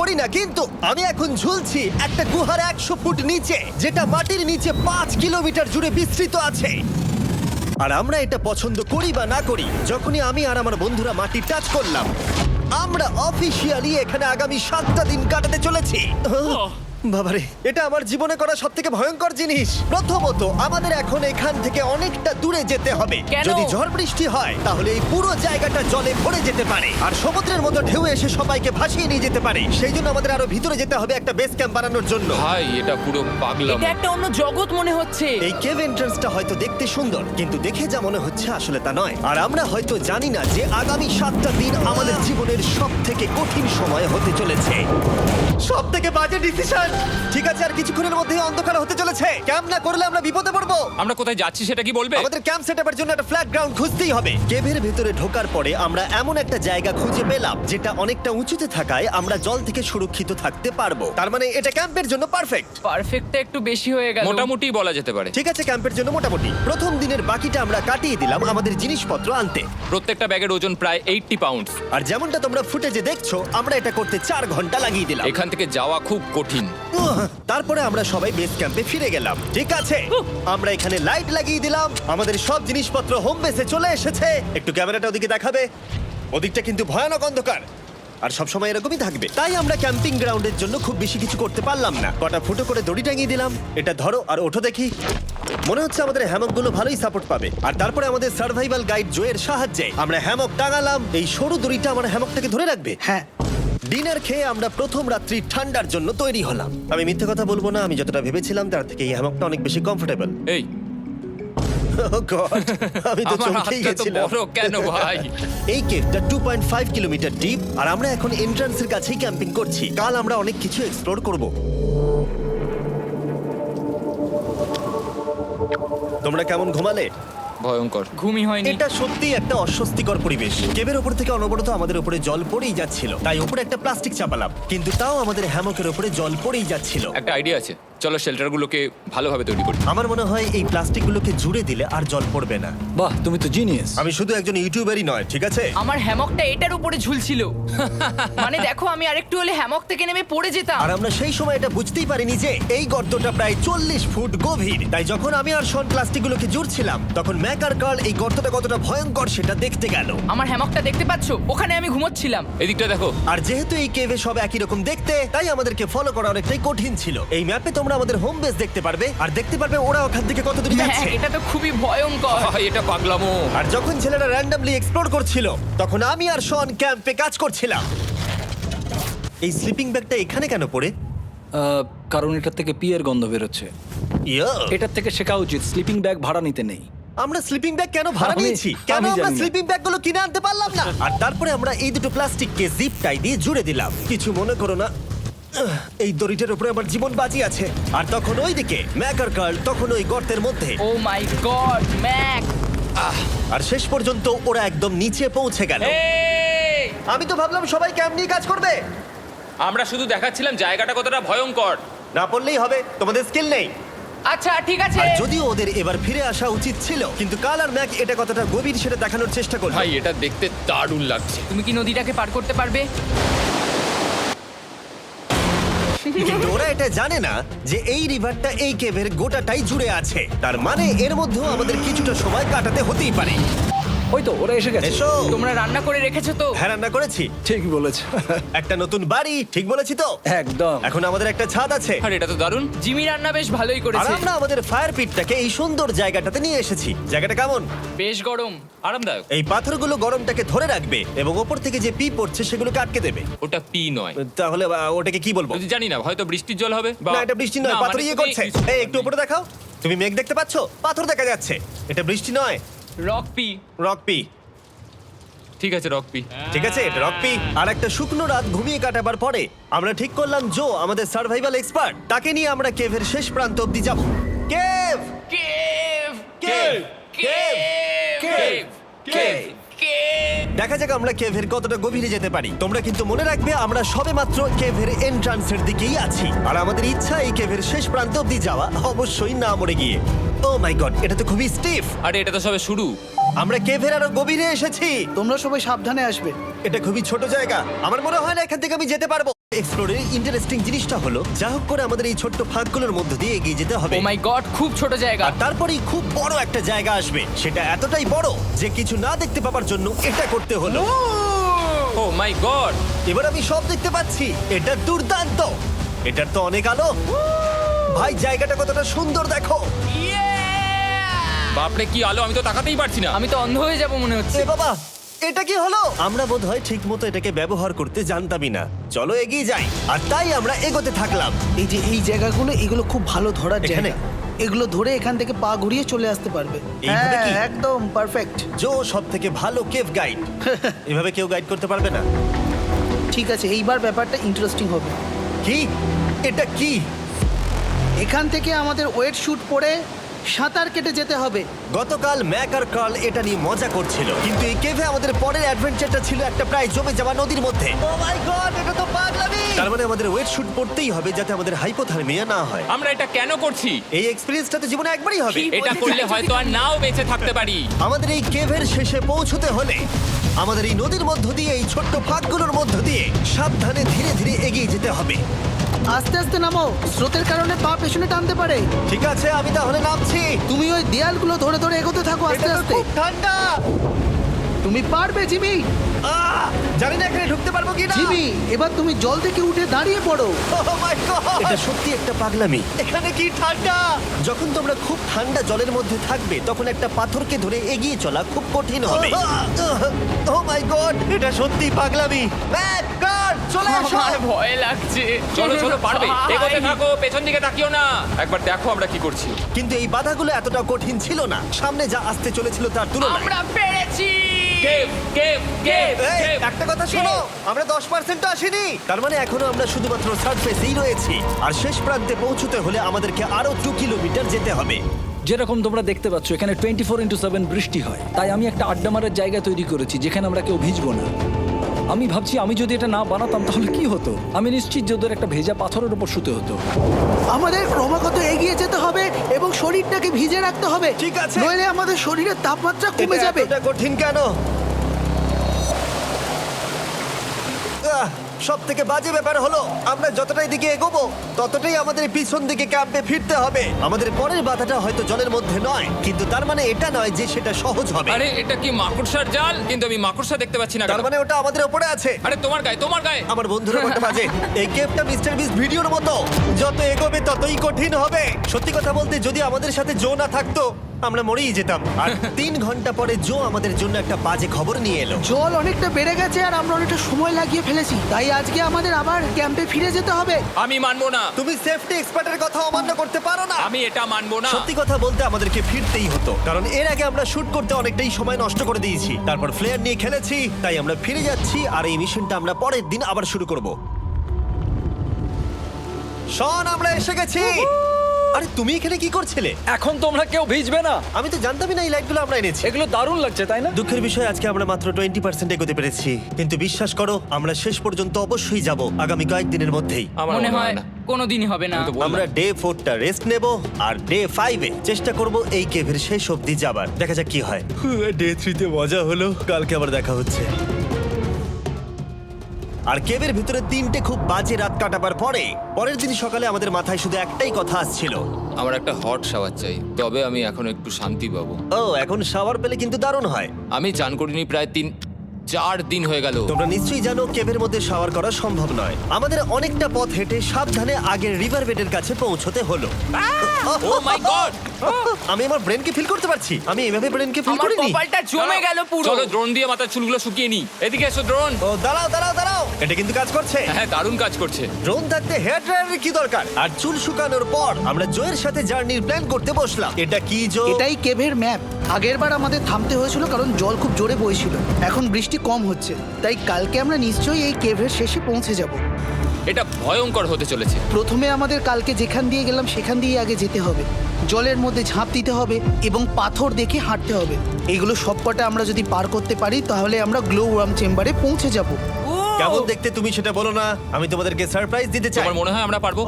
করি না, কিন্তু আমি এখন ঝুলছি একটা গুহার 100 ফুট নিচে, যেটা মাটির নিচে 5 কিলোমিটার জুড়ে বিস্তৃত আছে। আর আমরা এটা পছন্দ করি বা না করি, যখনই আমি আর আমার বন্ধুরা মাটি টাচ করলাম, আমরা অফিসিয়ালি এখানে আগামী 7টা দিন কাটাতে চলেছি। বাবারে, এটা আমার জীবনে করা সবথেকে ভয়ঙ্কর জিনিস। প্রথমত, আমাদের এখন এখান থেকে অনেকটা দূরে যেতে হবে। কেন? যদি ঝড় বৃষ্টি হয় তাহলে এই পুরো জায়গাটা জলে ভরে যেতে পারে, আর সমুদ্রের মতো ঢেউ এসে সবাইকে ভাসিয়ে নিয়ে যেতে পারে। সেই জন্য আমাদের আরো ভিতরে যেতে হবে একটা বেস ক্যাম্প বানানোর জন্য। ভাই এটা পুরো পাগলাম। এটা একটা অন্য জগৎ মনে হচ্ছে। এই কেভ এন্ট্রান্সটা হয়তো দেখতে সুন্দর, কিন্তু দেখে যা মনে হচ্ছে আসলে তা নয়। আর আমরা হয়তো জানি না যে আগামী 7টা দিন আমাদের জীবনের সব থেকে কঠিন সময় হতে চলেছে। সব থেকে বাজে ডিসিশন। ঠিক আছে, আর কিছুক্ষণের মধ্যেই অন্ধকার হতে চলেছে। ক্যাম্প না করলে আমরা বিপদে পড়বো। আমরা কোথায় যাচ্ছি সেটা কি বলবে? আমাদের ক্যাম্প সেটআপের জন্য একটা ফ্ল্যাট গ্রাউন্ড খুঁজতেই হবে। কেভের ভেতরে ঢোকার পরে আমরা এমন একটা জায়গা খুঁজে পেলাম যেটা অনেকটা উঁচুতে থাকায় আমরা জল থেকে সুরক্ষিত থাকতে পারবো। তার মানে এটা ক্যাম্পের জন্য পারফেক্ট। পারফেক্টটা একটু বেশি হয়ে গেল। মোটামুটি বলা যেতে পারে। ঠিক আছে, ক্যাম্পের জন্য মোটামুটি। প্রথম দিনের বাকিটা আমরা কাটিয়ে দিলাম আমাদের জিনিসপত্র আনতে। প্রত্যেকটা ব্যাগের ওজন প্রায় 80 পাউন্ডস। আর যেমনটা তোমরা ফুটেজে দেখছো, আমরা এটা করতে 4 ঘন্টা লাগিয়ে দিলাম। এখান থেকে যাওয়া খুব কঠিন। তারপরে আমরা সবাই বেস ক্যাম্পে ফিরে গেলাম। ঠিক আছে, আমরা এখানে লাইট লাগিয়ে দিলাম। আমাদের সব জিনিসপত্র হোম বেসে চলে এসেছে। একটু ক্যামেরাটা ওদিকে দেখাবে? ওদিকটা কিন্তু ভয়ানক অন্ধকার, আর সবসময় এরকমই থাকবে। তাই আমরা ক্যাম্পিং গ্রাউন্ডের জন্য খুব বেশি কিছু করতে পারলাম না। কটা ফুটো করে দড়ি টাঙিয়ে দিলাম। এটা ধরো আর ওঠো দেখি। মনে হচ্ছে আমাদের হ্যামকগুলো ভালোই সাপোর্ট পাবে। আর তারপরে আমাদের সার্ভাইভাল গাইড জোয়ের সাহায্যে আমরা হ্যামক টাঙালাম। এই সরু দড়িটা আমার হ্যামকটাকে ধরে রাখবে। হ্যাঁ, ডিনার খেয়ে আমরা প্রথম রাত্রি ঠান্ডার জন্য তৈরি হলাম। আমি মিথ্যে কথা বলবো না, আমি যতটা ভেবেছিলাম তার থেকে এই হ্যামকটা অনেক বেশি কমফোর্টেবল। এই আমি তো আমার চমকেই হাতটা তো গেছিলাম। বড় কেন ভাই? এই কেভটা 2.5 কিলোমিটার ডিপ, আর আমরা এখন এন্ট্রান্সের কাছেই ক্যাম্পিং করছি। কাল আমরা অনেক কিছু এক্সপ্লোর করব। তোমরা কেমন ঘুমালে? ভয়ঙ্কর। ঘুমই হয়নি। এটা সত্যি একটা অস্বস্তিকর পরিবেশ। কেবের ওপর থেকে অনবরত আমাদের উপরে জল পড়েই যাচ্ছিল, তাই উপরে একটা প্লাস্টিক চাপালাম, কিন্তু তাও আমাদের হ্যামকের উপরে জল পড়েই যাচ্ছিল। একটা আইডিয়া আছে, চলো শেল্টারগুলোকে ভালোভাবে তৈরি করি। আমার মনে হয় এই প্লাস্টিকগুলোকে জুড়ে দিলে আর জল পড়বে না। বাহ, তুমি তো জিনিয়াস। আমি শুধু একজন ইউটিউবারই নয়, ঠিক আছে? আমার হ্যামকটা এটার উপরে ঝুলছিল। মানে দেখো, আমি আরেকটু হলে হ্যামক থেকে নেমে পড়ে যেতাম। আর আমরা সেই সময় এটা বুঝতেই পারিনি যে এই গর্তটা প্রায় 40 ফুট গভীর। তাই যখন আমি আর শন প্লাস্টিকগুলোকে জুড়ছিলাম, তখন ম্যাক আর কার্ল এই গর্তটা কতটা ভয়ঙ্কর সেটা দেখতে গেল। আমার হ্যামকটা দেখতে পাচ্ছো? ওখানে আমি ঘুমোচ্ছিলাম। এদিকটা দেখো। আর যেহেতু এই কেভে সব একই রকম দেখতে, তাই আমাদেরকে ফলো করা অনেকটাই কঠিন ছিল। এই ম্যাপে তোমরা আমাদের হোম বেস দেখতে পারবে, আর দেখতে পারবে ওরা ওখান থেকে কত দূর হ্যাঁ, যাচ্ছে। এটা তো খুবই ভয়ঙ্কর। ভাই এটা পাগলামো। আর যখন ছেলেরা র্যান্ডমলি এক্সপ্লোর করছিল, তখন আমি আর শন ক্যাম্পে কাজ করছিলাম। এই স্লিপিং ব্যাগটা এখানে কেন পড়ে? কারণ এটার থেকে পিয়ের গন্ধ বেরোচ্ছে। ইয়া, এটার থেকে শেখা উচিত স্লিপিং ব্যাগ ভাড়া নিতে নেই। আমরা স্লিপিং ব্যাগ কেন ভাড়া আমি- নিয়েছি? কেন আমি আমরা জানি না। স্লিপিং ব্যাগগুলো কিনে আনতে পারলাম না? আর তারপরে আমরা এই দুটো প্লাস্টিককে জিপ টাই দিয়ে জুড়ে দিলাম। কিছু মনে করো না, এই দড়িটার উপরে আমার জীবন বাজি আছে। আর তখন ওইদিকে ম্যাক আর কার্ল তখন ওই গর্তের মধ্যে। ও মাই গড, ম্যাক! আর শেষ পর্যন্ত ওরা একদম নিচে পৌঁছে গেল। এই! আমি তো ভাবলাম সবাই ক্যাম্প নিয়ে কাজ করবে। আমরা শুধু দেখাচ্ছিলাম জায়গাটা কতটা ভয়ঙ্কর। না পড়লেই হবে, তোমাদের স্কিল নেই। আচ্ছা ঠিক আছে। আর যদিও ওদের এবার ফিরে আসা উচিত ছিল, কিন্তু কাল আর ম্যাক এটা কতটা গভীর সেটা দেখানোর চেষ্টা করলো। ভাই এটা দেখতে দারুণ লাগছে। তুমি কি নদীটাকে পার করতে পারবে? কিন্তু ওরা এটা জানে না যে এই রিভারটা এই কেভের গোটাটাই জুড়ে আছে। তার মানে এর মধ্যেও আমাদের কিছুটা সময় কাটাতে হতেই পারে। ওই তো ওরা এসে গেছে। এসো। তোমরা রান্না করে রেখেছো তো? হ্যাঁ, রান্না করেছি। ঠিক বলেছ। একটা নতুন বাড়ি, ঠিক বলেছি তো? একদম। এখন আমাদের একটা ছাদ আছে। আর এটা তো দারুণ। জিমি রান্না বেশ ভালোই আর করেছে। আমরা আমাদের ফায়ার পিটটাকে এই সুন্দর জায়গাটাতে নিয়ে এসেছি। জায়গাটা কেমন? বেশ গরম। আরামদায়ক। এই পাথরগুলো গরমটাকে ধরে রাখবে এবং ওপর থেকে যে পি পড়ছে সেগুলোকে আটকে দেবে। ওটা পি নয়। তাহলে ওটাকে কি বলবো? যদি জানি না, হয়তো বৃষ্টির জল হবে বা না, এটা বৃষ্টি নয়, না, পাথর মানে ইয়ে তুমি- করছে। এই একটু উপরে দেখাও। তুমি মেঘ দেখতে পাচ্ছো? পাথর দেখা যাচ্ছে। এটা বৃষ্টি নয়, রক পি। Rock P. ঠিক আছে, রক পি। ঠিক আছে, এটা রক পি। আর একটা শুকনো রাত ঘুমিয়ে কাটাবার পরে আমরা ঠিক করলাম জো আমাদের সার্ভাইভাল এক্সপার্ট, তাকে নিয়ে আমরা কেভের শেষ প্রান্ত অব্দি যাব। Cave, cave! Cave, cave, cave! Cave. দেখা যাক আমরা কেভের কতটা গভীরে যেতে পারি। তোমরা কিন্তু মনে রাখবে আমরা সবেমাত্র কেভের এন্ট্রান্সের দিকেই আছি, আর আমাদের ইচ্ছা এই কেভের শেষ প্রান্ত অব্দি যাওয়া, অবশ্যই না মরে গিয়ে। ও মাই গড, এটা তো খুবই স্টিফ। আরে এটা তো সবে শুরু। আমরা কেভের আরো গভীরে এসেছি। তোমরা সবাই সাবধানে আসবে। এটা খুবই ছোট জায়গা, আমার মনে হয় না এখান থেকে আমি যেতে পারবো। এক্সপ্লোরের ইন্টারেস্টিং জিনিসটা হলো যা হোক করে আমাদের এই ছোট্ট ফাঁকগুলোর মধ্য দিয়ে এগিয়ে যেতে হবে ও মাই গড, খুব ছোট জায়গা। আর তারপরেই খুব বড় একটা জায়গা আসবে, সেটা এতটাই বড় যে কিছু না দেখতে পাওয়ার জন্য এটা করতে হলো। ও মাই গড! এবার আমি সব দেখতে পাচ্ছি, এটা দুর্দান্ত। এটার তো অনেক আলো। ভাই জায়গাটা কতটা সুন্দর দেখো। বাপরে কি আলো, আমি তো তাকাতেই পারছি না। আমি তো অন্ধ হয়ে যাব মনে হচ্ছে। এ বাবা, এটা কি হলো? আমরা বোধহয় ঠিক মতো এটাকে ব্যবহার করতে জানতামই না। চলো এগিয়ে যাই। আর তাই আমরা এগোতে থাকলাম। এই যে এই জায়গাগুলো এগুলো খুব ভালো ধরার এখানে? জায়গা। এগুলো ধরে এখান থেকে পা ঘুরিয়ে চলে আসতে পারবে। এইভাবে কি? হ্যাঁ, একদম পারফেক্ট। জো সব থেকে ভালো কেভ গাইড। এভাবে কেউ গাইড করতে পারবে না। ঠিক আছে, এইবার ব্যাপারটা ইন্টারেস্টিং হবে। কি? এটা কি? এখান থেকে আমাদের ওয়েট শুট পরে সাঁতার কেটে যেতে হবে। গতকাল ম্যাক আর কার্ল এটা নিয়ে মজা করছিল, কিন্তু এই কেভে আমাদের পরের অ্যাডভেঞ্চারটা ছিল একটা প্রায় জমে যাওয়া নদীর মধ্যে। ও মাই গড, এটা তো পাগলামি! তার মানে আমাদের ওয়েট শুট পড়তেই হবে যাতে আমাদের হাইপোথার্মিয়া না হয়। আমরা এটা কেন করছি? এই এক্সপেরিয়েন্সটা তো জীবনে একবারই হবে। কি? এটা করলে হয়তো আর নাও বেঁচে থাকতে পারি। আমাদের এই কেভের শেষে পৌঁছতে হলে আমাদের এই নদীর মধ্য দিয়ে, এই ছোট্ট ফাঁকগুলোর মধ্য দিয়ে সাবধানে ধীরে ধীরে এগিয়ে যেতে হবে। আস্তে আস্তে নামো, স্রোতের কারণে পা পেছনে টানতে পারে। ঠিক আছে, আমি তাহলে নামছি। তুমি ওই দেয়ালগুলো ধরে ধরে এগোতে থাকো আস্তে এটা তো আস্তে। খুব ঠান্ডা। তুমি পারবে জিমি। জানি না এখানে ঢুকতে পারবো কি না। জিমি, এবার তুমি জল থেকে উঠে দাঁড়িয়ে পড়ো। এটা সত্যি একটা পাগলামি। এখানে কি ঠান্ডা! যখন তোমরা খুব ঠান্ডা জলের মধ্যে থাকবে তখন একটা পাথরকে ধরে এগিয়ে চলা খুব কঠিন হবে। ও মাই গড, এটা সত্যি পাগলামি। ম্যাক, গড, চলে আসো। আমার ভয় লাগছে। চলো চলো, পারবে। ভাই। এগোতে থাকো, পেছন দিকে তাকিও না। একবার দেখো আমরা কি করছি। কিন্তু এই বাধাগুলো এতটা কঠিন ছিল না সামনে যা আসতে চলেছিল তার তুলনায়। আমরা পেরেছি। কেভ কেভ কেভ এই, কেভ। একটা কথা শোনো, আমরা 10% আসিনি। তার মানে এখনো আমরা শুধুমাত্র সার্ফেসেই রয়েছি, আর শেষ প্রান্তে পৌঁছতে হলে আমাদেরকে আরো 2 কিলোমিটার যেতে হবে। যেরকম তোমরা দেখতে পাচ্ছ এখানে 24/7 বৃষ্টি হয়, তাই আমি একটা আড্ডা মারার জায়গা তৈরি করেছি যেখানে আমরা কেউ ভিজবো না। আমি ভাবছি আমি যদি এটা না বানাতাম তাহলে কি হতো। আমি নিশ্চিত যে ওদের একটা ভেজা পাথরের উপর শুতে হতো। আমাদের ক্রমাগত এগিয়ে যেতে হবে এবং শরীরটাকে ভিজে রাখতে হবে। ঠিক আছে। নইলে আমাদের শরীরের তাপমাত্রা কমে এটা যাবে। এতটা কঠিন কেন? সব থেকে বাজে ব্যাপার হলো আমরা যতটাই দিকে এগোবো ততটাই আমাদের পিছন দিকে ক্যাম্পে ফিরতে হবে। আমাদের পরের বাধাটা হয়তো জলের মধ্যে নয়, কিন্তু তার মানে এটা নয় যে সেটা সহজ হবে। আরে এটা কি মাকড়সার জাল? কিন্তু আমি মাকড়সা দেখতে পাচ্ছি না। তার কেন? মানে ওটা আমাদের উপরে আছে। আরে তোমার গায়ে, তোমার গায়ে। আমার বন্ধুরা কত বাজে। এই গেমটা মিস্টার বিস ভিডিওর মতো, যত এগোবে ততই কঠিন হবে। সত্যি কথা বলতে যদি আমাদের সাথে জো না থাকতো আমরা মরেই যেতাম। আর 3 ঘন্টা পরে জো আমাদের জন্য একটা বাজে খবর নিয়ে এলো। জল অনেকটা বেড়ে গেছে আর আমরা অনেকটা সময় লাগিয়ে ফেলেছি, তাই আজকে আমাদের আবার ক্যাম্পে ফিরে যেতে হবে। আমি মানবো না। তুমি সেফটি এক্সপার্টের কথা অমান্য করতে পারো না। আমি এটা মানবো না। সত্যি কথা বলতে আমাদেরকে ফিরতেই হতো, কারণ এর আগে আমরা শুট করতে অনেকটাই সময় নষ্ট করে দিয়েছি। তারপর ফ্লেয়ার নিয়ে খেলেছি, তাই আমরা ফিরে যাচ্ছি আর এই মিশনটা আমরা পরের দিন আবার শুরু করব। শন, আমরা এসে গেছি। আরে তুমি এখানে কি করছিলে? এখন তোমরা কেউ ভিজবে না। আমি তো জানতামই না এই লাইটগুলো আমরা এনেছি। এগুলো দারুণ লাগছে তাই না? দুঃখের বিষয় আজকে আমরা মাত্র 20% এগোতে পেরেছি, কিন্তু বিশ্বাস করো আমরা শেষ পর্যন্ত অবশ্যই যাব আগামী কয়েকদিনের মধ্যেই। আমার মনে হয় কোনোদিনই হবে না। আমি তো বললাম। আমরা ডে 4টা রেস্ট নেব আর ডে 5-এ চেষ্টা করব এই কেভের শেষ অবধি যাবার। দেখা যাক কি হয়। ডে 3-তে মজা হলো, কালকে আবার দেখা হচ্ছে। আর কেভের ভিতরে 3টে খুব বাজে রাত কাটাবার পরে পরের দিন সকালে আমাদের মাথায় শুধু একটাই কথা আসছিল। আমার একটা হট শাওয়ার চাই, তবে আমি এখন একটু শান্তি পাবো। ও, এখন শাওয়ার পেলে কিন্তু দারুণ হয়। আমি চান করিনি প্রায় 3-4 দিন হয়ে গেল। তোমরা নিশ্চয়ই জানো কেভের মধ্যে শাওয়ার করা সম্ভব নয়। আমাদের অনেকটা পথ হেঁটে সাবধানে আগের রিভার বেডের কাছে পৌঁছতে হলো। ও মাই গড! আমি আমার ব্রেনকে ফিল করতে পারছি। আমি এভাবে ব্রেনকে ফিল আমার করিনি। কপালটা জমে গেল পুরো। চলো ড্রোন দিয়ে মাথার চুলগুলো শুকিয়ে নি। এদিকে এসো ড্রোন। ও দাঁড়াও দাঁড়াও দাঁড়াও, এটা কিন্তু কাজ করছে। হ্যাঁ, দারুণ কাজ করছে। ড্রোন থাকতে হেয়ার ড্রায়ারের কি দরকার? আর চুল শুকানোর পর আমরা জোয়ের সাথে জার্নির প্ল্যান করতে বসলাম। এটা কি জো? এটাই কেভের ম্যাপ। আগেরবার আমাদের থামতে হয়েছিল কারণ জল খুব জোরে বইছিল। এখন বৃষ্টি কম হচ্ছে, তাই কালকে আমরা নিশ্চয়ই এই কেভের শেষে পৌঁছে যাব। এটা ভয়ঙ্কর হতে চলেছে। প্রথমে আমাদের কালকে যেখান দিয়ে গেলাম সেখান দিয়ে আগে যেতে হবে। জলের মধ্যে ঝাঁপ দিতে হবে এবং পাথর দেখে হাঁটতে হবে। এগুলো সবকটা আমরা যদি পার করতে পারি তাহলে আমরা গ্লো ওয়ার্ম চেম্বারে পৌঁছে যাব। কেমন দেখতে তুমি সেটা বলো না, আমি তোমাদেরকে সারপ্রাইজ দিতে চাই। তোমার মনে হয় আমরা পারবো?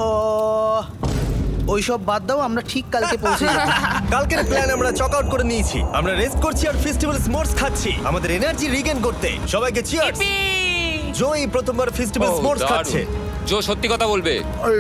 ওইসব বাদ দাও, আমরা ঠিক কালকে পৌঁছে যাব। কালকের প্ল্যান আমরা চক আউট করে নিয়েছি। আমরা রেস্ট করছি আর ফেস্টিভ্যাল স্মোর্টস খাচ্ছি আমাদের এনার্জি রিগেন করতে। সবাইকে চিয়ার্স। Yippee! জো এই প্রথমবার ফেস্টিভ্যাল Oh, স্মোর্টস দারুণ। খাচ্ছে। জো সত্যি কথা বলবে।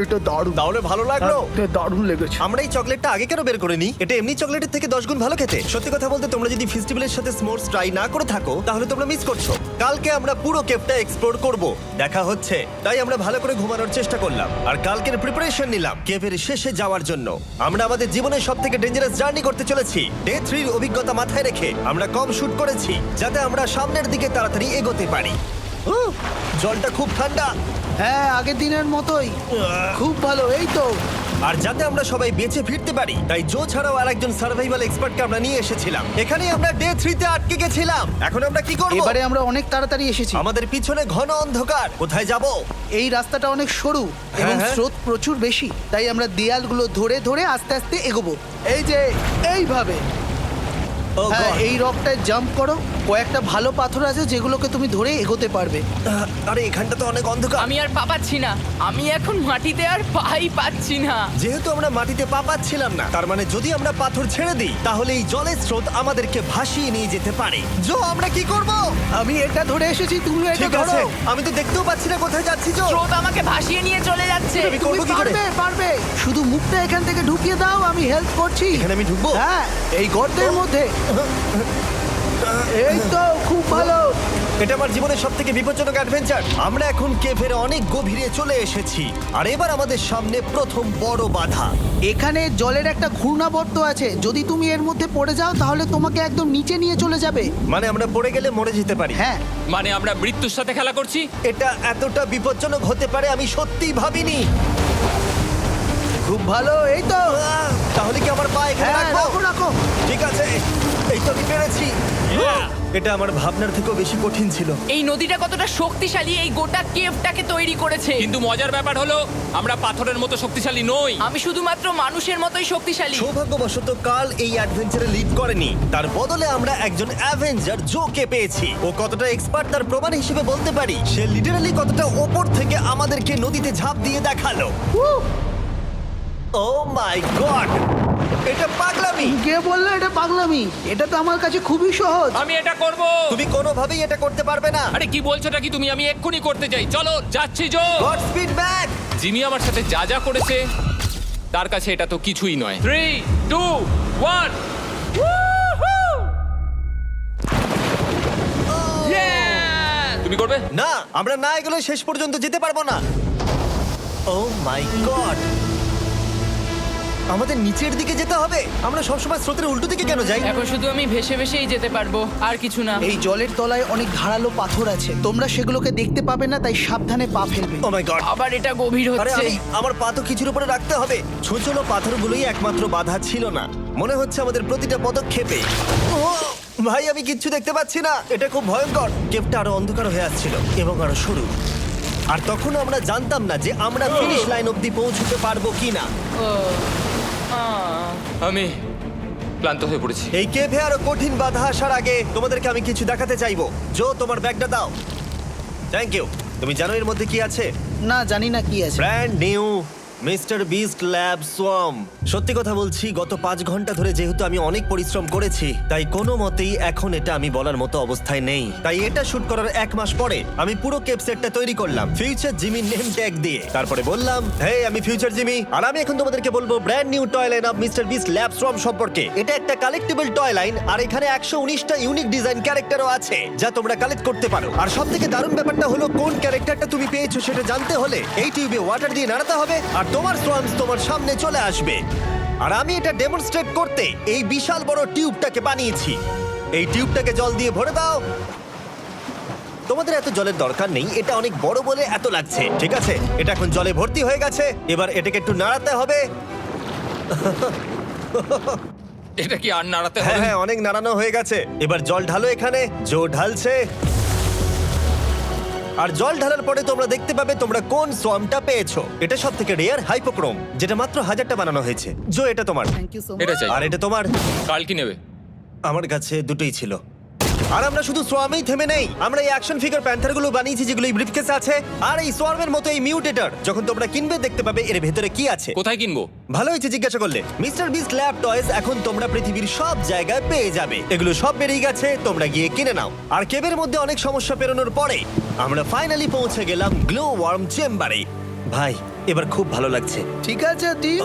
এটা দারুণ, তাহলে ভালো লাগলো? এটা দারুণ লেগেছে। আমরা এই চকলেটটা আগে কেন বের করিনি? এটা এমনি চকলেটের থেকে 10 গুণ ভালো খেতে। সত্যি কথা বলতে তোমরা যদি ফেস্টিভ্যালের সাথে স্মোর্স ট্রাই না করে থাকো তাহলে তোমরা মিস করছো। কালকে আমরা পুরো কেভটা এক্সপ্লোর করব, দেখা হচ্ছে। তাই আমরা ভালো করে ঘুমানোর চেষ্টা করলাম আর কালকের প্রিপারেশন নিলাম কেভের শেষে যাওয়ার জন্য। আমরা আমাদের জীবনের সবথেকে ডেঞ্জারাস জার্নি করতে চলেছি। ডে 3 এর অভিজ্ঞতা মাথায় রেখে আমরা কম শুট করেছি যাতে আমরা সামনের দিকে তাড়াতাড়ি এগোতে পারি। জলটা খুব ঠান্ডা হ্যাঁ, আগের দিনের মতোই খুব ভালো। এই তো আর যাতে আমরা সবাই বেঁচে ফিরতে পারি তাই জো ছাড়াও আরেকজন সার্ভাইভাল এক্সপার্টকে আমরা নিয়ে এসেছিলাম। এখানেই আমরা ডে 3 তে আটকে গেছিলাম। এখন আমরা কি করব? এবারে আমরা অনেক তাড়াতাড়ি এসেছি। আমাদের পিছনে ঘন অন্ধকার, কোথায় যাব? এই রাস্তাটা অনেক সরু এবং হ্যাঁ। স্রোত প্রচুর বেশি, তাই আমরা দেয়ালগুলো ধরে ধরে আস্তে আস্তে এগোবো। এই যে এইভাবে। ও হ্যাঁ, God! এই রকটায় জাম্প করো। কয়েকটা ভালো পাথর আছে যেগুলোকে তুমি ধরে এগোতে পারবে। আরে এখানটা তো অনেক অন্ধকার। আমি আর পা পাচ্ছি না, আমি এখন মাটিতে আর পাই পাচ্ছি না। যেহেতু আমরা মাটিতে পা পাচ্ছিলাম না, তার মানে যদি আমরা পাথর ছেড়ে দিই তাহলে এই জলের স্রোত আমাদেরকে ভাসিয়ে নিয়ে যেতে পারে। জো, আমরা কি করব? আমি এটা ধরে এসেছি, তুমি এটা ঠিক ধরো। আছে, আমি তো দেখতেও পাচ্ছি না কোথায় যাচ্ছি। জো, স্রোত আমাকে ভাসিয়ে নিয়ে চলে যাচ্ছে। আমি তুমি করবো কি করে? পারবে, পারবে। শুধু মুখটা এখান থেকে ঢুকিয়ে দাও, আমি হেল্প করছি। এখানে আমি ঢুকবো? হ্যাঁ, এই গর্তের মধ্যে। এই তো, খুব ভালো। এটা আমার জীবনের সবথেকে বিপজ্জনক অ্যাডভেঞ্চার। আমরা এখন কেভের অনেক গভীরে চলে এসেছি আর এবার আমাদের সামনে প্রথম বড় বাধা। এখানে জলের একটা ঘূর্ণাবর্ত আছে, যদি তুমি এর মধ্যে পড়ে যাও তাহলে তোমাকে একদম নিচে নিয়ে চলে যাবে। মানে আমরা পড়ে গেলে মরে যেতে পারি। হ্যাঁ, মানে আমরা মৃত্যুর সাথে খেলা করছি। এটা এতটা বিপজ্জনক হতে পারে আমি সত্যিই ভাবিনি। খুব ভালো। এই তো। তাহলে কি আমার পা এখানে হ্যাঁ, রাখবো? রাখো রাখো। ঠিক আছে, এই তো আমি পেরেছি। এটা আমার ভাবনার থেকেও বেশি কঠিন ছিল। এই নদীটা কতটা শক্তিশালী এই গোটা কেভটাকে তৈরি করেছে। কিন্তু মজার ব্যাপার হলো আমরা পাথরের মতো শক্তিশালী নই। আমি শুধুমাত্র মানুষের মতোই শক্তিশালী। সৌভাগ্যবশত কাল এই অ্যাডভেঞ্চারে লিড করেনি, তার বদলে আমরা একজন অ্যাভেঞ্জার জোকে পেয়েছি। ও কতটা এক্সপার্ট তার প্রমাণ হিসেবে বলতে পারি। সে লিটারালি কতটা ওপর থেকে আমাদেরকে নদীতে ঝাঁপ দিয়ে দেখালো। ও মাই গড, এটা পাগলামি। কে বললো এটা পাগলামি? এটা তো আমার কাছে খুবই সহজ। আমি এটা করব। তুমি কোনোভাবেই এটা করতে পারবে না। আরে কি বলছোটা কি তুমি? আমি এক্ষুনি করতে চাই। চলো যাচ্ছি Joe. God speed back. Jimmy আমার সাথে যা যা করেছে তার কাছে এটা তো কিছুই নয়। 3, 2, 1। তুমি করবে? না, আমরা না এগুলো শেষ পর্যন্ত যেতে পারবো না। ও মাই গড, আমাদের নিচের দিকে যেতে হবে। আমরা সবসময় স্রোতের উল্টো দিকে কেন যাই? এখন শুধু আমি ভেসে ভেসেই যেতে পারবো, আর কিছু না। এই জলের তলায় অনেক ধারালো পাথর আছে, তোমরা সেগুলোকে দেখতে পাবে না, তাই সাবধানে পা ফেলবে। ও মাই গড, আবার এটা গভীর আরে হচ্ছে। আমার পা তো কিছুর উপরে রাখতে হবে। ছোট পাথরগুলোই একমাত্র বাধা ছিল না, মনে হচ্ছে আমাদের প্রতিটা পদক্ষেপে। ও ভাই, আমি কিচ্ছু দেখতে পাচ্ছি না। এটা খুব ভয়ঙ্কর। কেভটা আরো অন্ধকার হয়ে আসছিল এবং আরো সরু। আর তখন আমরা জানতাম না যে আমরা ফিনিশ লাইন অবধি পৌঁছতে পারবো কিনা। আমি ক্লান্ত হয়ে পড়েছি। এই কেভে আরো কঠিন বাধা আসার আগে তোমাদেরকে আমি কিছু দেখাতে চাইবো। জো, তোমার ব্যাগটা দাও। Thank you. তুমি জানো এর মধ্যে কি আছে? না, জানি না কি আছে। Brand new mister beast lab swamp. সত্যি কথা বলছি, গত 5 ঘন্টা ধরে যেহেতু আমি অনেক পরিশ্রম করেছি, তাই কোনো মতেই এখন এটা আমি বলার মতো অবস্থায় নেই। তাই এটা শুট করার 1 মাস পরে আমি পুরো কেপ সেটটা তৈরি করলাম ফিউচার জিমি নেম ট্যাগ দিয়ে। তারপরে বললাম, হে, আমি ফিউচার জিমি, আর আমি এখন তোমাদেরকে বলবো brand new toy line of mister beast lab swamp সম্পর্কে। এটা একটা কালেক্টিবল টয় লাইন, আর এখানে 119টা ইউনিক ডিজাইন ক্যারেক্টারও আছে যা তোমরা কালেক্ট করতে পারো। আর সবথেকে দারুণ ব্যাপারটা হলো, কোন ক্যারেক্টারটা তুমি পেয়েছো সেটা জানতে হলে এই টিউবে ওয়াটার দিয়ে নাড়াতে হবে আর তোমার সোয়ামস তোমার সামনে চলে আসবে। আর আমি এটা ডেমনস্ট্রেট করতে এই বিশাল বড় টিউবটাকে বানিয়েছি। এই টিউবটাকে জল দিয়ে ভরে দাও। তোমাদের এত জলের দরকার নেই, এটা অনেক বড় বলে এত লাগছে। ঠিক আছে, এটা এখন জলে ভর্তি হয়ে গেছে। এবার এটাকে একটু নাড়াতে হবে। এটা কি আর নাড়াতে হ্যাঁ হবে? হ্যাঁ, অনেক নাড়ানো হয়ে গেছে। এবার জল ঢালো এখানে। জো ঢালছে। আর জল ঢালার পরে তোমরা দেখতে পাবে তোমরা কোন সোয়ামটা পেয়েছো। এটা সব থেকে রেয়ার হাইপোক্রোম, যেটা মাত্র 1000টা বানানো হয়েছে। জো, এটা তোমার। থ্যাংক ইউ সো এটা মাচ। চাই। আর এটা তোমার। কাল কি নেবে? আমার কাছে দুটোই ছিল। আর আমরা শুধু সোয়ামেই থেমে নেই, আমরা এই অ্যাকশন ফিগার প্যান্থারগুলো বানিয়েছি যেগুলো এই ব্রিফকেসে আছে। আর এই সোয়ার্মের মতো এই মিউটেটর যখন তোমরা কিনবে দেখতে পাবে এর ভেতরে কি আছে। কোথায় কিনবো? ভালো হয়েছে জিজ্ঞাসা করলে। মিস্টার বিস্ট ল্যাব টয়েস এখন তোমরা পৃথিবীর সব জায়গায় পেয়ে যাবে। এগুলো সব বেরিয়ে গেছে, তোমরা গিয়ে কিনে নাও। আর কেবের মধ্যে অনেক সমস্যা পেরোনোর পরে আমরা ফাইনালি পৌঁছে গেলাম গ্লো ওয়ার্ম চেম্বারে। ভাই এবার খুব ভালো লাগছে। ঠিক আছে টিম,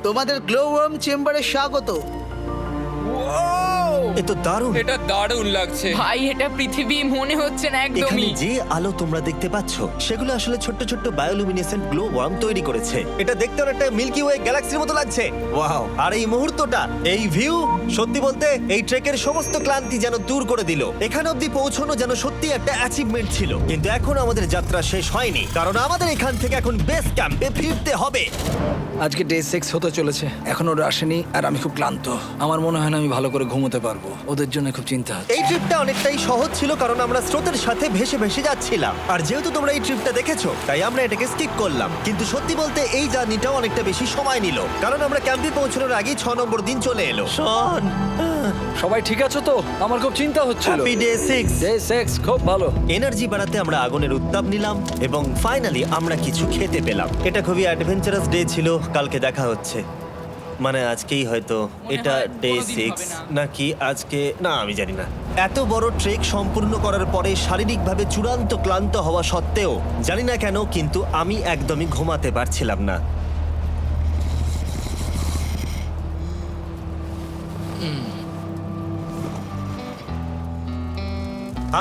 তোমাদের গ্লো ওয়ার্ম চেম্বারে স্বাগত। এ তো দারুণ। এটা দারুণ লাগছে। ভাই এটা পৃথিবী মনে হচ্ছে না এখানে একদমই। যে আলো তোমরা দেখতে পাচ্ছ সেগুলো আসলে ছোট্ট ছোট্ট বায়োলুমিনেসেন্ট গ্লো ওয়ার্ম তৈরি করেছে। এটা দেখতে অনেকটা মিল্কি ওয়ে গ্যালাক্সির মতো লাগছে। ওয়াও! আর এই মুহূর্তটা, এই ভিউ, সত্যি বলতে এই ট্রেকের সমস্ত ক্লান্তি যেন দূর করে দিল। এখান অবধি পৌঁছানো যেন সত্যি একটা অ্যাচিভমেন্ট ছিল। কিন্তু এখন আমাদের যাত্রা শেষ হয়নি, কারণ আমাদের এখান থেকে এখন বেস ক্যাম্পে ফিরতে হবে। আজকে ডে 6 হতে চলেছে, এখনো ওরা আসেনি আর আমি খুব ক্লান্ত। আমার মনে হয় না আমি ভালো করে ঘুমোতে পারবো। ওদের জন্য খুব চিন্তা হচ্ছে। এই ট্রিপটা অনেকটাই সহজ ছিল কারণ আমরা স্রোতের সাথে ভেসে ভেসে যাচ্ছিলাম। আর যেহেতু তোমরা এই ট্রিপটা দেখেছো তাই আমরা এটাকে স্কিপ করলাম। কিন্তু সত্যি বলতে এই জার্নিটাও অনেকটা বেশি সময় নিল, কারণ আমরা ক্যাম্পে পৌঁছানোর আগেই 6 নম্বর দিন চলে এলো। শন, সবাই ঠিক আছো তো? আমার খুব চিন্তা হচ্ছিল। Happy day 6। ডে 6 খুব ভালো। এনার্জি বাড়াতে আমরা আগুনের উত্তাপ নিলাম এবং ফাইনালি আমরা কিছু খেতে পেলাম। এটা খুবই অ্যাডভেঞ্চারাস ডে ছিল। কালকে দেখা হচ্ছে, মানে আজকেই হয়তো। এটা হয় ডে কোনোদিন 6 হবে না। নাকি আজকে, না আমি জানি না। এত বড় ট্রেক সম্পূর্ণ করার পরে শারীরিকভাবে চূড়ান্ত ক্লান্ত হওয়া সত্ত্বেও জানি না কেন কিন্তু আমি একদমই ঘুমাতে পারছিলাম না।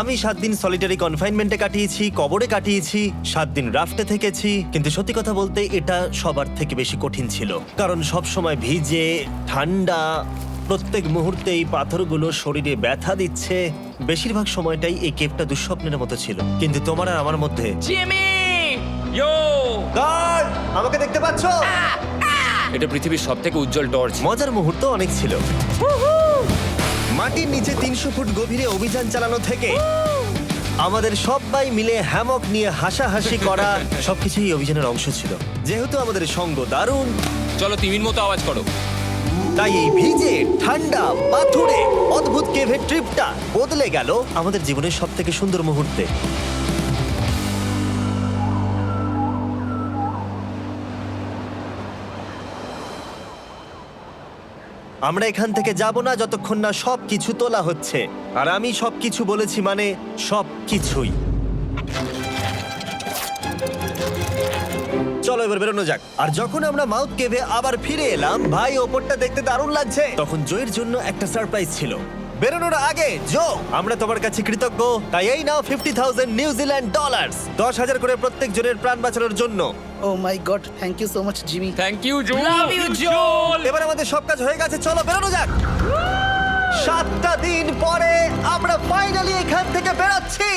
আমি 7 দিন সলিটারি কনফাইনমেন্টে কাটিয়েছি, কবরে কাটিয়েছি, 7 দিন রাফটে থেকেছি। কিন্তু সত্যি কথা বলতে এটা সবার থেকে বেশি কঠিন ছিল, কারণ সব সময় ভিজে, ঠান্ডা, প্রত্যেক মুহূর্তে এই পাথরগুলো শরীরে ব্যথা দিচ্ছে। বেশিরভাগ সময়টাই এই কেভটা দুঃস্বপ্নের মতো ছিল। কিন্তু তোমার আর আমার মধ্যে জিমি! ইয়ো! গার্ড, আমাকে দেখতে পাচ্ছো? এটা পৃথিবীর সবথেকে উজ্জ্বল টর্চ। মজার মুহূর্ত অনেক ছিল। মাটির নিচে 300 ফুট গভীরে অভিযান চালানো থেকে আমাদের সবাই মিলে হ্যামক নিয়ে হাসাহাসি করা সবকিছুই এই অভিযানের অংশ ছিল। যেহেতু আমাদের সঙ্গ দারুণ, চলো তিমির মতো আওয়াজ করো। তাই এই ভিজে, ঠান্ডা, পাথুরে অদ্ভুত কেভের ট্রিপটা বদলে গেল আমাদের জীবনের সব থেকে সুন্দর মুহূর্তে। আমরা এখান থেকে যাব না যতক্ষণ না সবকিছু তোলা হচ্ছে। আর আমি সবকিছু বলেছি মানে সবকিছুই। চলো এবার বেরোনো যাক। আর যখন আমরা মাউথ কেভে আবার ফিরে এলাম, ভাই ওপরটা দেখতে দারুণ লাগছে। তখন জয়ের জন্য একটা সারপ্রাইজ ছিল। বেরোনোর আগে জো, আমরা তোমার কাছে কৃতজ্ঞ। তাই এই নাও 50,000 নিউজিল্যান্ড ডলার্স, 10,000 করে প্রত্যেক জনের প্রাণ বাঁচানোর জন্য। Oh my God, thank you so much Jimmy. Thank you Joe. Love you, Joel! এবার আমাদের সব কাজ হয়ে গেছে, চলো বেরোনো যাক। 7টা দিন পরে আমরা ফাইনালি এখান থেকে বেরোচ্ছি।